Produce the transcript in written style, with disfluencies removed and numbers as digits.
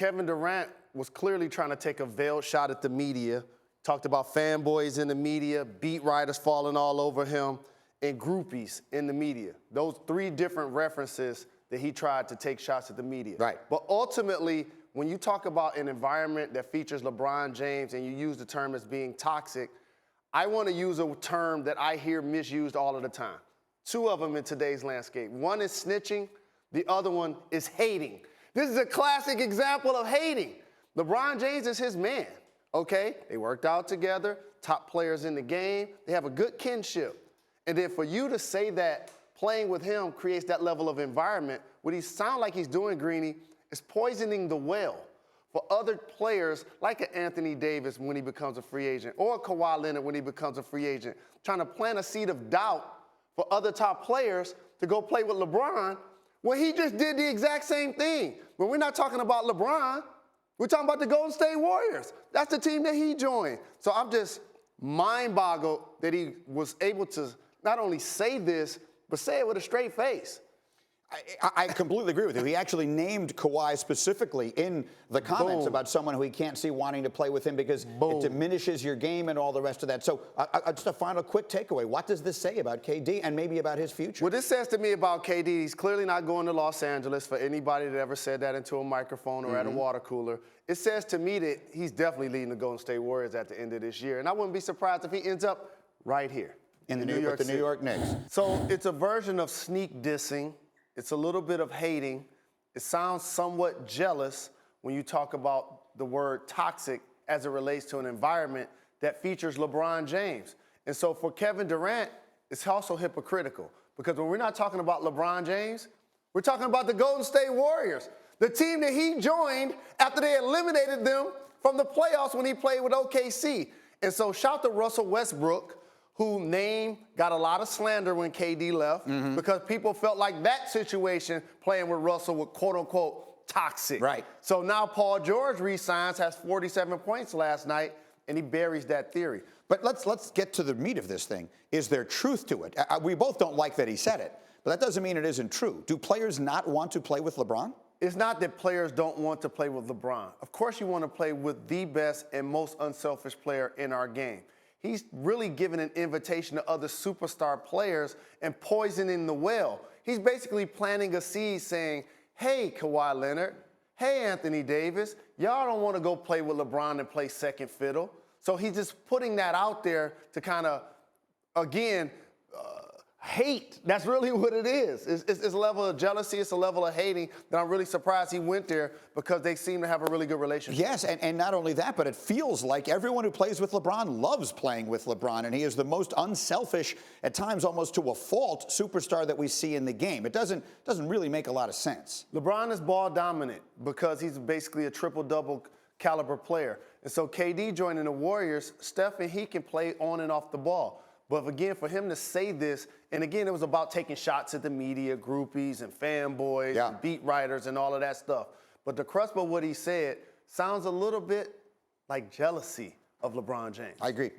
Kevin Durant was clearly trying to take a veiled shot at the media, talked about fanboys in the media, beat writers falling all over him, and groupies in the media. Those three different references that he tried to take shots at the media. Right. But ultimately, when you talk about an environment that features LeBron James and you use the term as being toxic, I want to use a term that I hear misused all of the time. Two of them in today's landscape. One is snitching, the other one is hating. This is a classic example of hating. LeBron James is his man, okay? They worked out together, top players in the game. They have a good kinship. And then for you to say that playing with him creates that level of environment, what he sounds like he's doing, Greeny, is poisoning the well for other players like an Anthony Davis when he becomes a free agent, or a Kawhi Leonard when he becomes a free agent, trying to plant a seed of doubt for other top players to go play with LeBron when he just did the exact same thing. But we're not talking about LeBron. We're talking about the Golden State Warriors. That's the team that he joined. So I'm just mind-boggled that he was able to not only say this, but say it with a straight face. I completely agree with you. He actually named Kawhi specifically in the comments about someone who he can't see wanting to play with him because it diminishes your game and all the rest of that. So just a final quick takeaway. What does this say about KD and maybe about his future? What this says to me about KD, he's clearly not going to Los Angeles, for anybody that ever said that into a microphone or at a water cooler. It says to me that he's definitely leading the Golden State Warriors at the end of this year. And I wouldn't be surprised if he ends up right here in the New York Knicks. So it's a version of sneak dissing. It's a little bit of hating. It sounds somewhat jealous when you talk about the word toxic as it relates to an environment that features LeBron James. And so for Kevin Durant, it's also hypocritical, because when we're not talking about LeBron James, we're talking about the Golden State Warriors, the team that he joined after they eliminated them from the playoffs when he played with OKC. And so shout to Russell Westbrook, whose name got a lot of slander when KD left, because people felt like that situation playing with Russell was quote-unquote toxic. Right. So now Paul George re-signs, has 47 points last night, and he buries that theory. But let's get to the meat of this thing. Is there truth to it? We both don't like that he said it, but that doesn't mean it isn't true. Do players not want to play with LeBron? It's not that players don't want to play with LeBron. Of course you want to play with the best and most unselfish player in our game. He's really giving an invitation to other superstar players and poisoning the well. He's basically planting a seed saying, hey, Kawhi Leonard, hey, Anthony Davis, y'all don't want to go play with LeBron and play second fiddle. So he's just putting that out there to kind of, again, hate. That's really what it is. It's a level of jealousy. It's a level of hating that I'm really surprised he went there, because they seem to have a really good relationship. Yes, and not only that, but it feels like everyone who plays with LeBron loves playing with LeBron, and he is the most unselfish, at times almost to a fault, superstar that we see in the game. It doesn't really make a lot of sense. LeBron is ball dominant because he's basically a triple-double caliber player. And so KD joining the Warriors, Steph and he can play on and off the ball. But again, for him to say this, and again, it was about taking shots at the media, groupies and fanboys and beat writers and all of that stuff. But the crux of what he said sounds a little bit like jealousy of LeBron James. I agree.